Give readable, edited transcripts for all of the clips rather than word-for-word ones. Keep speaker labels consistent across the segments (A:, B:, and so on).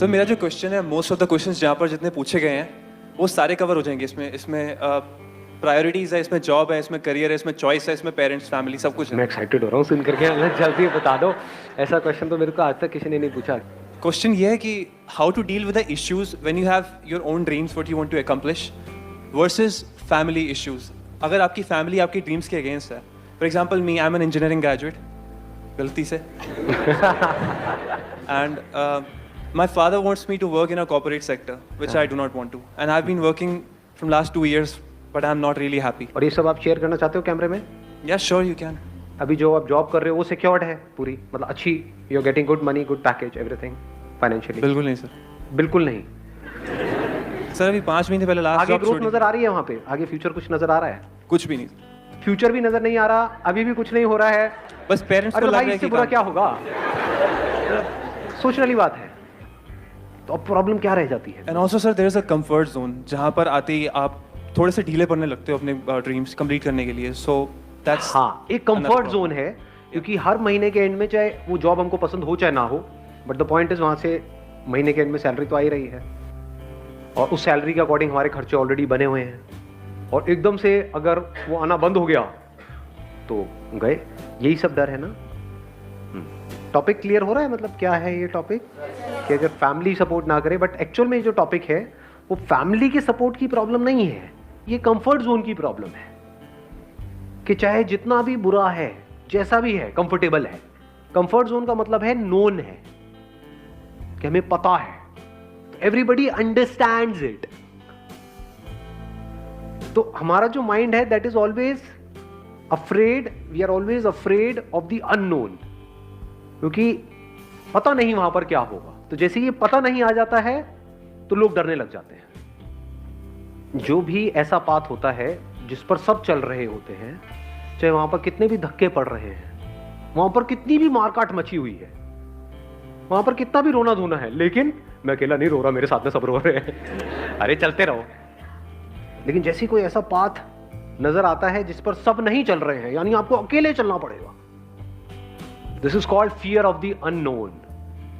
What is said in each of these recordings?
A: Sir मेरा जो question है, मोस्ट ऑफ द क्वेश्चंस जहाँ पर जितने पूछे गए हैं वो सारे कवर हो जाएंगे इसमें प्रायोरिटीज़ है, इसमें जॉब है, इसमें करियर है, इसमें चॉइस है, इसमें पेरेंट्स फैमिली सब कुछ है।
B: मैं एक्साइटेड हो रहा हूँ सुन करके, जल्दी बता दो। ऐसा क्वेश्चन तो मेरे को आज तक किसी ने नहीं पूछा।
A: क्वेश्चन ये है कि how to deal with the issues when you have your own dreams what you want to accomplish versus family issues. अगर आपकी फैमिली आपकी ड्रीम्स के अगेंस्ट है, for example me, I am an engineering graduate गलती से and my father wants me to work in a corporate sector which I do not want to, and I've been working from last 2 years but I'm not really happy.
B: और ये सब आप share करना चाहते हो कैमरे में?
A: Yeah, sure you can.
B: अभी जो आप जॉब कर रहे हो वो सिक्योर्ड है पूरी, मतलब अच्छी, you are getting good money, good package, everything financially?
A: बिल्कुल नहीं सर,
B: बिल्कुल नहीं
A: सर अभी 5 महीने पहले लास्ट
B: आगे ग्रोथ नजर आ रही है वहाँ पे? आगे फ्यूचर कुछ नजर आ रहा है?
A: कुछ भी नहीं,
B: फ्यूचर भी नजर नहीं आ रहा, अभी भी कुछ नहीं हो रहा है,
A: बस पेरेंट्स को लग रहा है कि
B: बुरा क्या होगा। सोचने वाली बात है। तो अब प्रॉब्लम क्या रह जाती है?
A: And also sir there is a comfort zone जहाँ पर आते ही आप थोड़े से ढीले पड़ने लगते हो अपने ड्रीम्स कंप्लीट करने के लिए। सो दैट्स
B: हाँ, एक कंफर्ट जोन है, क्योंकि हर महीने के एंड में चाहे वो जॉब हमको पसंद हो चाहे ना हो, बट द पॉइंट इज वहाँ से महीने के एंड में सैलरी तो आ ही रही है, और उस सैलरी के अकॉर्डिंग हमारे खर्चे ऑलरेडी बने हुए हैं, और एकदम से अगर वो आना बंद हो गया तो गए। यही सब डर है ना। टॉपिक क्लियर हो रहा है? मतलब क्या है ये टॉपिक कि अगर फैमिली सपोर्ट ना करे, बट एक्चुअल में जो टॉपिक है वो फैमिली के सपोर्ट की प्रॉब्लम नहीं है, ये कंफर्ट जोन की प्रॉब्लम है कि चाहे जितना भी बुरा है, जैसा भी है, कंफर्टेबल है। कंफर्ट जोन का मतलब है नोन है, कि हमें पता है, एवरीबडी अंडरस्टैंड्स इट। तो हमारा जो माइंड है that is always afraid, we are always afraid of the unknown, क्योंकि पता नहीं वहां पर क्या होगा। तो जैसे ये पता नहीं आ जाता है तो लोग डरने लग जाते हैं। जो भी ऐसा पाथ होता है जिस पर सब चल रहे होते हैं, चाहे वहां पर कितने भी धक्के पड़ रहे हैं, वहां पर कितनी भी मारकाट मची हुई है, वहां पर कितना भी रोना धोना है, लेकिन मैं अकेला नहीं रो रहा, मेरे साथ में सब रो रहे हैं। अरे चलते रहो। लेकिन जैसे कोई ऐसा पाथ नजर आता है जिस पर सब नहीं चल रहे हैं, यानी आपको अकेले चलना पड़ेगा, this is called fear of the unknown.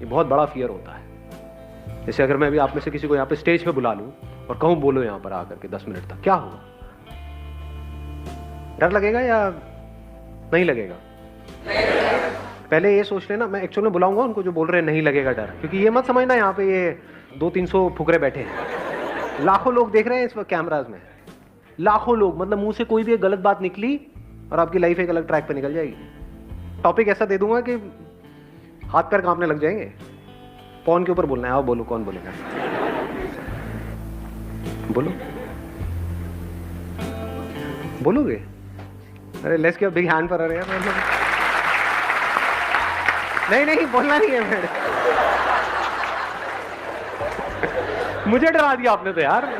B: ये बहुत बड़ा फियर होता है। जैसे अगर मैं अभी आप में से किसी को यहाँ पे स्टेज पे बुला लूं और कहूं बोलो यहाँ पर आकर के 10 मिनट तक, क्या होगा? डर लगेगा या नहीं लगेगा? पहले ये सोच लेना, मैं एक्चुअल में बुलाऊंगा उनको जो बोल रहे हैं नहीं लगेगा डर, क्योंकि ये मत समझना यहाँ पे ये 200-300 फुकरे बैठे हैं, लाखों लोग देख रहे हैं इस वक्त कैमराज में, लाखों लोग। मतलब मुंह से कोई भी एक गलत बात निकली और आपकी लाइफ एक अलग ट्रैक पे निकल जाएगी। टॉपिक ऐसा दे दूंगा कि हाथ पैर कांपने लग जाएंगे। कौन के ऊपर बोलना है? आओ बोलो, कौन बोलेगा? बोलो, बोलोगे? अरे let's give a big hand for her यार। नहीं बोलना नहीं है मेरे। मुझे डरा दिया आपने तो यार।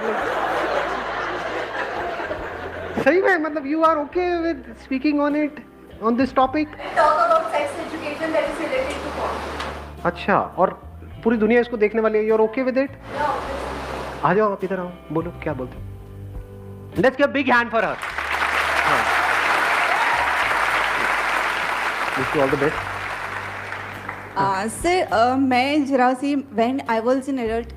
B: सही में, मतलब you are okay with speaking on it, on this topic?
C: Talk about sex education that is related to porn.
B: अच्छा, और पूरी दुनिया इसको देखने वाली है, you are okay with it?
C: Yeah.
B: आ जाओ, आप इधर आओ, बोलो क्या बोलते हो? Let's give a big hand for her. Wish you all the best.
D: Sir मैं जरा see when I was in adult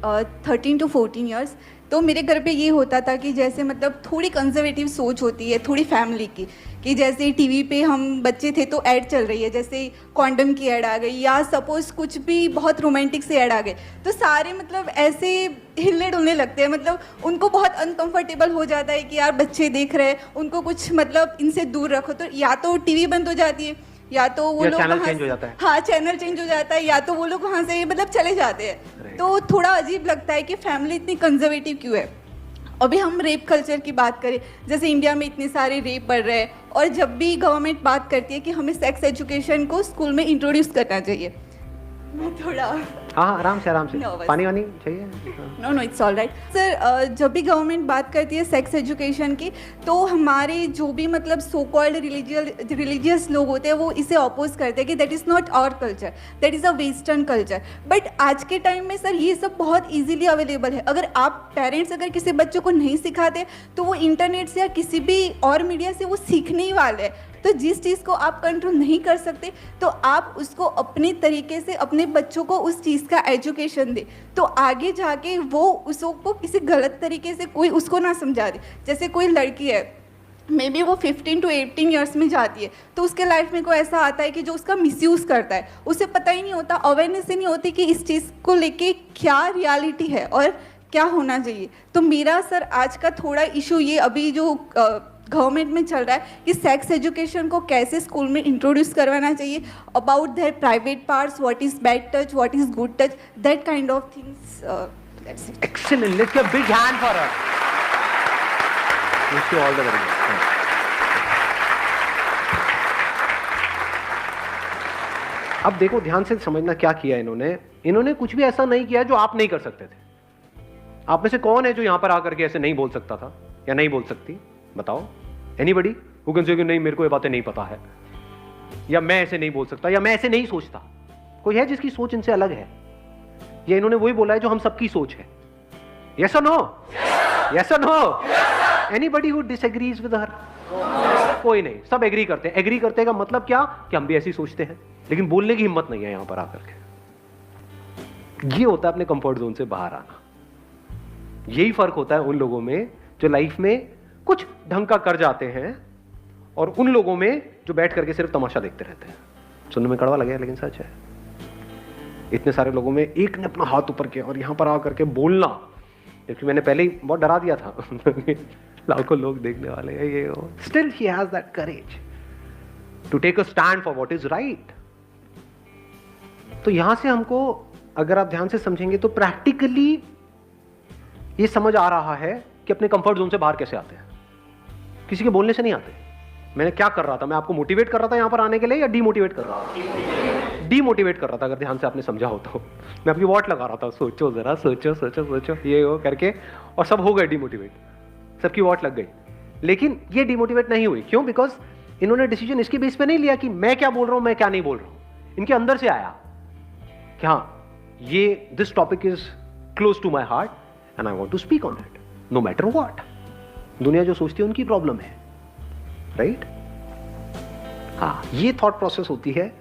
D: 13 to 14 years, तो मेरे घर पे ये होता था कि जैसे मतलब थोड़ी कंजर्वेटिव सोच होती है थोड़ी फैमिली की, कि जैसे टीवी पे हम बच्चे थे तो ऐड चल रही है, जैसे कॉन्डम की ऐड आ गई या सपोज कुछ भी बहुत रोमांटिक से ऐड आ गए, तो सारे मतलब ऐसे हिलने डुलने लगते हैं, मतलब उनको बहुत अनकंफर्टेबल हो जाता है कि यार बच्चे देख रहे हैं, उनको कुछ मतलब इनसे दूर रखो। तो या तो टीवी बंद हो जाती है, या तो वो लोग
B: चैनल चेंज हो जाता है।
D: हाँ, चैनल चेंज हो जाता है, या तो वो लोग वहाँ से मतलब चले जाते हैं। तो थोड़ा अजीब लगता है कि फैमिली इतनी कंजर्वेटिव क्यों है। अभी हम रेप कल्चर की बात करें, जैसे इंडिया में इतने सारे रेप बढ़ रहे हैं, और जब भी गवर्नमेंट बात करती है कि हमें सेक्स एजुकेशन को स्कूल में इंट्रोड्यूस करना चाहिए, मैं थोड़ा
B: हाँ आराम से
D: Nervous.
B: पानी वानी चाहिए?
D: No it's all right sir. जब भी गवर्नमेंट बात करती है सेक्स एजुकेशन की, तो हमारे जो भी मतलब सो कॉल्ड रिलीजियस लोग होते हैं वो इसे अपोज करते हैं कि that is not our culture, that is a western culture. But आज के टाइम में सर ये सब बहुत ईजिली अवेलेबल है। अगर आप पेरेंट्स अगर किसी बच्चों को नहीं सिखाते तो वो इंटरनेट से या किसी भी और मीडिया से वो सीखने ही वाले हैं। तो जिस चीज़ को आप कंट्रोल नहीं कर सकते तो आप उसको अपने तरीके से अपने बच्चों को उस चीज़ का एजुकेशन दे, तो आगे जाके वो उसको किसी गलत तरीके से कोई उसको ना समझा दे। जैसे कोई लड़की है, मे बी वो 15 to 18 ईयर्स में जाती है, तो उसके लाइफ में कोई ऐसा आता है कि जो उसका मिसयूज़ करता है, उसे पता ही नहीं होता, अवेयरनेस ही नहीं होती कि इस चीज़ को लेके क्या रियलिटी है और क्या होना चाहिए। तो मेरा सर आज का थोड़ा इशू ये अभी जो गवर्नमेंट में चल रहा है कि सेक्स एजुकेशन को कैसे स्कूल में इंट्रोड्यूस करवाना चाहिए, about their private parts, what is bad touch, what is good touch, that kind of things. That's it.
B: Excellent. Let's give a big hand for her. Wish you all the very best. अब देखो, ध्यान से समझना क्या किया इन्होंने कुछ भी ऐसा नहीं किया जो आप नहीं कर सकते थे। आप में से कौन है जो यहां पर आकर के ऐसे नहीं बोल सकता था या नहीं बोल सकती? बताओ। एनीबडी हु कैन से कि नहीं मेरे को ये बातें नहीं पता है, या मैं ऐसे नहीं बोल सकता, या मैं ऐसे नहीं सोचता? कोई है जिसकी सोच इनसे अलग है? या इन्होंने वही बोला है जो हम सबकी सोच है? यस और नो? यस और no? Anybody who disagrees with her? कोई नहीं, सब एग्री करते हैं। एग्री करते का मतलब क्या कि हम भी ऐसी सोचते हैं, लेकिन बोलने की हिम्मत नहीं है यहां पर आकर के। ये होता है अपने कंफर्ट जोन से बाहर आना। यही फर्क होता है उन लोगों में जो लाइफ में कुछ ढंग का कर जाते हैं और उन लोगों में जो बैठ करके सिर्फ तमाशा देखते रहते हैं। सुनने में कड़वा लगे लेकिन सच है। इतने सारे लोगों में एक ने अपना हाथ ऊपर किया और यहां पर आकर के बोलना, क्योंकि मैंने पहले ही बहुत डरा दिया था लाखों लोग देखने वाले हैं ये वो, still he has that courage to take a stand for what is right. तो यहां से हमको अगर आप ध्यान से समझेंगे तो प्रैक्टिकली ये समझ आ रहा है कि अपने कंफर्ट जोन से बाहर कैसे आते हैं। किसी के बोलने से नहीं आते। मैंने क्या कर रहा था? मैं आपको मोटिवेट कर रहा था यहां पर आने के लिए या डीमोटिवेट कर रहा था? डीमोटिवेट कर रहा था। अगर ध्यान से आपने समझा हो तो मैं आपकी वॉट लगा रहा था, सोचो जरा, सोचो सोचो सोचो, ये वो करके, और सब हो गए डीमोटिवेट, सबकी वॉट लग गई। लेकिन ये डीमोटिवेट नहीं हुई। क्यों? बिकॉज इन्होंने डिसीजन इसके बेस पे नहीं लिया कि मैं क्या बोल रहा हूं, मैं क्या नहीं बोल रहा हूं। इनके अंदर से आया कि हाँ, ये this topic is close to my heart and I want to speak on it no matter what. दुनिया जो सोचती है उनकी प्रॉब्लम है, राइट? हाँ, ये थॉट प्रोसेस होती है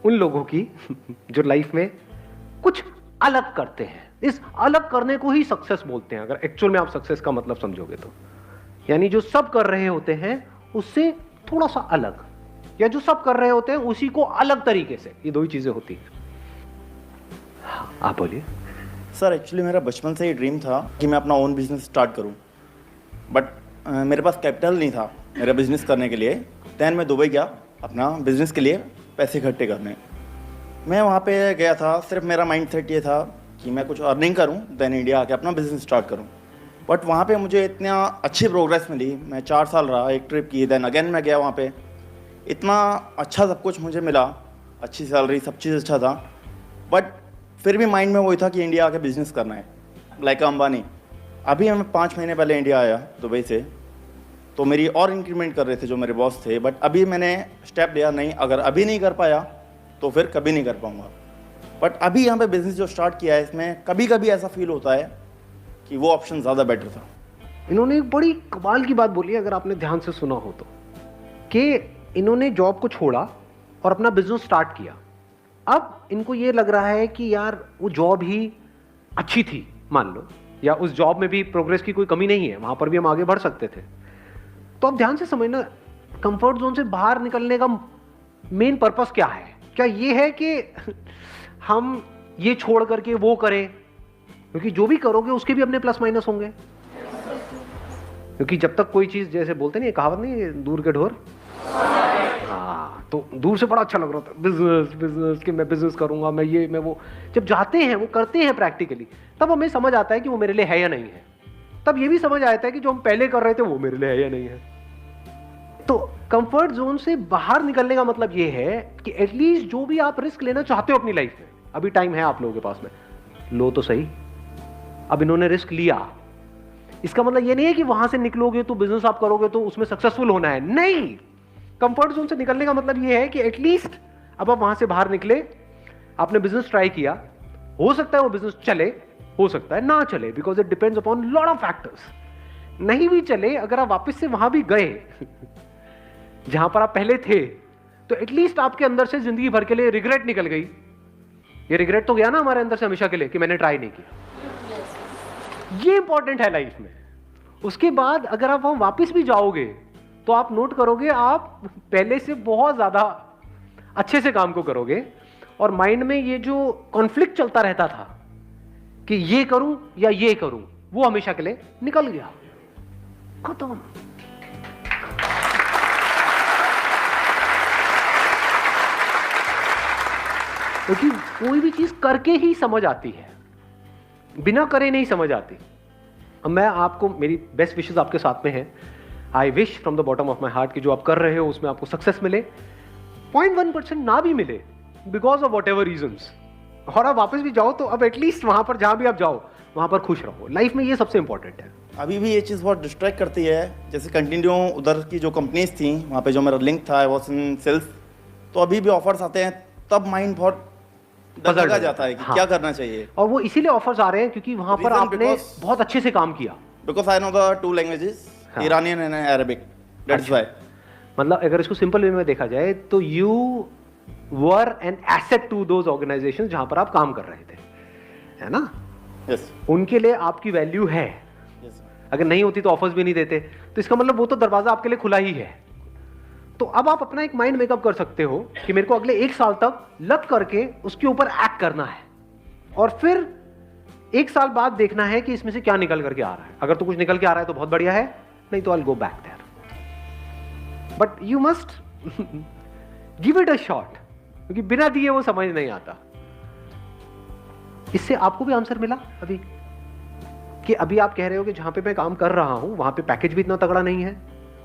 B: उन लोगों की जो लाइफ में कुछ अलग करते हैं। इस अलग करने को ही सक्सेस बोलते हैं, अगर एक्चुअल में आप सक्सेस का मतलब समझोगे तो। यानी जो सब कर रहे होते हैं उससे थोड़ा सा अलग, या जो सब कर रहे होते हैं उसी को अलग तरीके से। ये दो ही चीजें होती हैं। हाँ, आप बोलिए।
E: सर, एक्चुअली मेरा बचपन से ही ड्रीम था कि मैं अपना ओन बिजनेस स्टार्ट करूं, बट मेरे पास कैपिटल नहीं था मेरा बिजनेस करने के लिए। दैन मैं दुबई गया अपना बिजनेस के लिए पैसे इकट्ठे करने। मैं वहाँ पे गया था, सिर्फ मेरा माइंडसेट ये था कि मैं कुछ अर्निंग करूं, दैन इंडिया आके अपना बिजनेस स्टार्ट करूं। बट वहाँ पे मुझे इतना अच्छी प्रोग्रेस मिली। मैं 4 साल रहा, एक ट्रिप की, दैन अगेन मैं गया वहाँ पे। इतना अच्छा सब कुछ मुझे मिला, अच्छी सैलरी, सब चीज़ अच्छा था। बट फिर भी माइंड में वही था कि इंडिया आके बिजनेस करना है, लाइक अंबानी। अभी मैं 5 महीने पहले इंडिया आया दुबई से, तो मेरी और इंक्रीमेंट कर रहे थे जो मेरे बॉस थे। बट अभी मैंने स्टेप लिया, नहीं, अगर अभी नहीं कर पाया तो फिर कभी नहीं कर पाऊँगा। बट अभी यहाँ पे बिजनेस जो स्टार्ट किया है, इसमें कभी कभी ऐसा फील होता है कि वो ऑप्शन ज़्यादा बेटर था।
B: इन्होंने एक बड़ी कमाल की बात बोली, अगर आपने ध्यान से सुना हो तो, कि इन्होंने जॉब को छोड़ा और अपना बिजनेस स्टार्ट किया। अब इनको ये लग रहा है कि यार वो जॉब ही अच्छी थी, मान लो, या उस जॉब में भी प्रोग्रेस की कोई कमी नहीं है, वहां पर भी हम आगे बढ़ सकते थे। तो अब ध्यान से समझना, कंफर्ट जोन से बाहर निकलने का मेन पर्पस क्या है? क्या ये है कि हम ये छोड़ करके वो करें? क्योंकि जो भी करोगे उसके भी अपने प्लस माइनस होंगे। क्योंकि जब तक कोई चीज, जैसे बोलते नहीं, कहावत नहीं, दूर के ढोर। हाँ, तो दूर से बड़ा अच्छा लग रहा था बिजनेस बिजनेस, कि मैं बिजनेस करूंगा, मैं ये मैं वो। जब जाते हैं, वो करते हैं प्रैक्टिकली, तब हमें समझ आता है कि वो मेरे लिए है या नहीं है। तब ये भी समझ आता है कि जो हम पहले कर रहे थे वो मेरे लिए है या नहीं है। तो कंफर्ट जोन से बाहर निकलने का मतलब ये है कि एटलीस्ट जो भी आप रिस्क लेना चाहते हो अपनी लाइफ में, अभी टाइम है आप लोगों के पास में, लो तो सही। अब इन्होंने रिस्क लिया, इसका मतलब ये नहीं है कि वहां से निकलोगे तो बिजनेस आप करोगे तो उसमें सक्सेसफुल होना है, नहीं। कंफर्ट जोन से निकलने का मतलब ये है कि एटलीस्ट अब आप वहां से बाहर निकले, आपने बिजनेस ट्राई किया, हो सकता है वो बिजनेस चले, हो सकता है ना चले, because it depends upon lot of factors. नहीं भी चले, अगर आप वापस से वहां भी गए जहां पर आप पहले थे, तो एटलीस्ट आपके अंदर से जिंदगी भर के लिए रिग्रेट निकल गई। ये रिग्रेट तो गया ना हमारे अंदर से हमेशा के लिए कि मैंने ट्राई नहीं किया। ये इंपॉर्टेंट है लाइफ में। उसके बाद अगर आप वहां वापस भी जाओगे तो आप नोट करोगे आप पहले से बहुत ज्यादा अच्छे से काम को करोगे, और माइंड में ये जो कॉन्फ्लिक्ट चलता रहता था कि ये करूं या ये करूं, वो हमेशा के लिए निकल गया, खत्म। क्योंकि कोई भी चीज करके ही समझ आती है, बिना करे नहीं समझ आती। अब मैं आपको, मेरी बेस्ट विशेस आपके साथ में है। I wish from the bottom of my heart कि जो आप कर रहे हो उसमें आपको सक्सेस मिले, 0.1% ना भी मिले because of whatever reasons, और आप वापस भी जाओ तो अब एटलीस्ट वहां पर जहां भी आप जाओ वहां पर खुश रहो। लाइफ में ये सबसे इंपॉर्टेंट है।
E: अभी भी ये चीज़ बहुत डिस्ट्रैक्ट करती है। जैसे कंटिन्यू उधर की जो कंपनीज थी वहाँ पे जो मेरा लिंक था, आई वाज इन सेल्स, तो अभी भी ऑफर्स आते हैं तब माइंड बहुत डगा जाता है कि
B: हाँ।
E: क्या करना चाहिए।
B: और वो इसीलिए ऑफर्स आ रहे हैं क्योंकि वहां पर
E: Reason
B: आपने
E: because-
B: बहुत अच्छे से काम किया।
E: Because I know the 2 languages,
B: हाँ।
E: Iranian and Arabic, that's why.
B: मतलब अगर इसको सिंपल वे में देखा जाए तो you were an asset to those organisation जहां पर आप काम कर रहे थे, है ना?
E: यस
B: उनके लिए आपकी वैल्यू है।
E: यस।
B: अगर नहीं होती तो ऑफर्स भी नहीं देते, तो इसका मतलब वो तो दरवाजा आपके लिए खुला ही है। तो अब आप अपना एक माइंड मेकअप कर सकते हो कि मेरे को अगले 1 साल तक लग करके उसके ऊपर एक्ट करना है, और फिर 1 साल बाद देखना है कि इसमें से क्या निकल करके आ रहा है। अगर तो कुछ निकल के आ रहा है तो बहुत बढ़िया है, नहीं तो I will go back there. But you must give it a shot, क्योंकि बिना दिए वो समझ नहीं आता। इससे आपको भी आंसर मिला अभी कि अभी आप कह रहे हो कि जहां पे मैं काम कर रहा हूं वहां पे पैकेज भी इतना तगड़ा नहीं है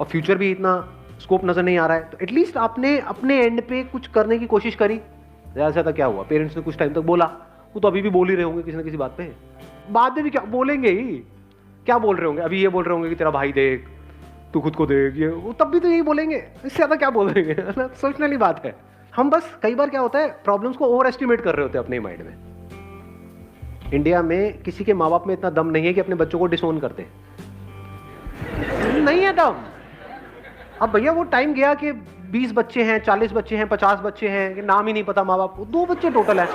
B: और फ्यूचर भी इतना स्कोप नजर नहीं आ रहा है, तो एटलीस्ट आपने अपने एंड पे कुछ करने की कोशिश करी। ज्यादा से ज्यादा क्या हुआ, पेरेंट्स ने कुछ टाइम तक बोला, वो तो अभी भी बोल ही रहे होंगे किसी ना किसी बात पे, बाद में भी क्या बोलेंगे ही, क्या बोल रहे होंगे, अभी ये बोल रहे होंगे कि तेरा भाई देख, तू खुद को देख, ये वो तब भी तो यही बोलेंगे, इससे ज्यादा क्या बोलेंगे, सोचने वाली बात है। हम बस कई बार क्या होता है, प्रॉब्लम्स को ओवर एस्टिमेट कर रहे होते हैं अपने माइंड में। इंडिया में किसी के माँ बाप में इतना दम नहीं है कि अपने बच्चों को डिसोन कर दे, नहीं है दम। अब भैया वो टाइम गया कि 20 बच्चे हैं, 40 बच्चे हैं, 50 बच्चे हैं, कि नाम ही नहीं पता माँ बाप को, 2 बच्चे टोटल है।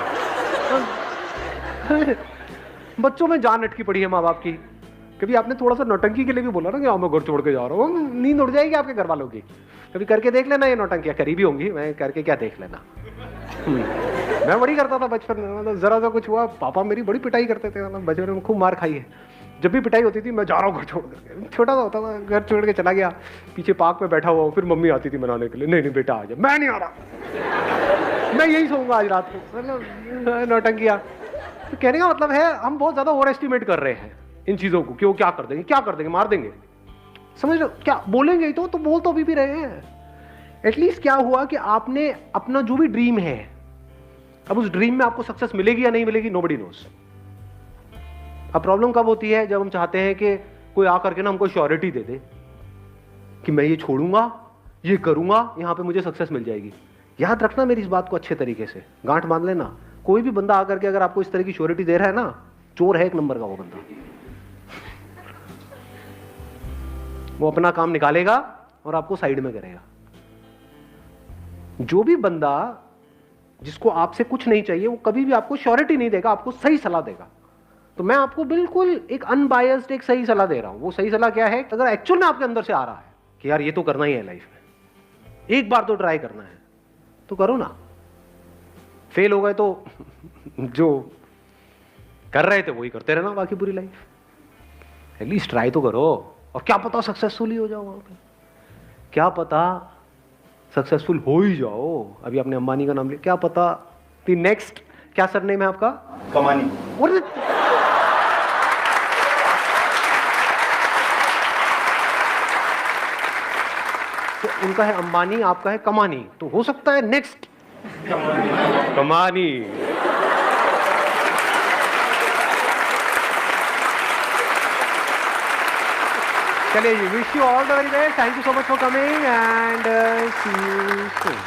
B: बच्चों में जान अटकी पड़ी है माँ बाप की। कभी आपने थोड़ा सा नौटंकी के लिए भी बोला ना कि हाँ मैं घर छोड़ के जा रहा हूँ, नींद उड़ जाएगी आपके घर वालों की। कभी करके देख लेना, ये नौटंकियाँ करी भी होंगी, मैं करके क्या देख लेना। मैं बड़ी करता था बचपन में, मतलब जरा सा कुछ हुआ पापा मेरी बड़ी पिटाई करते थे, मतलब बचपन में खूब मार खाई है। जब भी पिटाई होती थी मैं जा रहा हूँ घर छोड़ करके, छोटा सा होता था, घर छोड़ के चला गया, पीछे पार्क में बैठा हुआ, फिर मम्मी आती थी मनाने के लिए, नहीं नहीं बेटा आ जा, मैं नहीं आ रहा, मैं यही सोऊंगा आज रात को, मतलब नौटंकिया। तो कहने का मतलब है हम बहुत ज्यादा ओवर एस्टिमेट कर रहे हैं इन चीजों को, कि वो क्या कर देंगे, क्या कर देंगे, मार देंगे, समझ लो, क्या बोलेंगे ही तो बोल तो अभी भी रहे हैं। एटलीस्ट क्या हुआ कि आपने अपना जो भी ड्रीम है, अब उस ड्रीम में आपको सक्सेस मिलेगी या नहीं मिलेगी, नोबडी नोस। अब प्रॉब्लम कब होती है, जब हम चाहते हैं कि कोई आकर के ना हमको श्योरिटी दे दे कि मैं ये छोड़ूंगा, ये करूंगा, यहां पे मुझे सक्सेस मिल जाएगी। याद रखना मेरी इस बात को अच्छे तरीके से, गांठ बांध लेना, कोई भी बंदा आकर के अगर आपको इस तरह की श्योरिटी दे रहा है ना, चोर है 1 नंबर का वो बंदा। वो अपना काम निकालेगा और आपको साइड में करेगा। जो भी बंदा जिसको आपसे कुछ नहीं चाहिए, वो कभी भी आपको श्योरिटी नहीं देगा, आपको सही सलाह देगा। तो मैं आपको बिल्कुल एक अनबायस्ड एक सही सलाह दे रहा हूं। वो सही सलाह क्या है, अगर एक्चुअल में आपके अंदर से आ रहा है कि यार ये तो करना ही है लाइफ में, एक बार तो ट्राई करना है, तो करो ना। फेल हो गए तो जो कर रहे थे वही करते रहना बाकी पूरी लाइफ। एटलीस्ट ट्राई तो करो, और क्या पता सक्सेसफुल ही हो जाओ वहां पे, क्या पता सक्सेसफुल हो ही जाओ। अभी आपने अंबानी का नाम लिया, क्या पता दी नेक्स्ट, क्या सरनेम है आपका,
E: कमानी।
B: तो उनका है अंबानी, आपका है कमानी, तो हो सकता है नेक्स्ट कमानी। चलिए, wish you all the very best, thank you so much for coming and see you soon.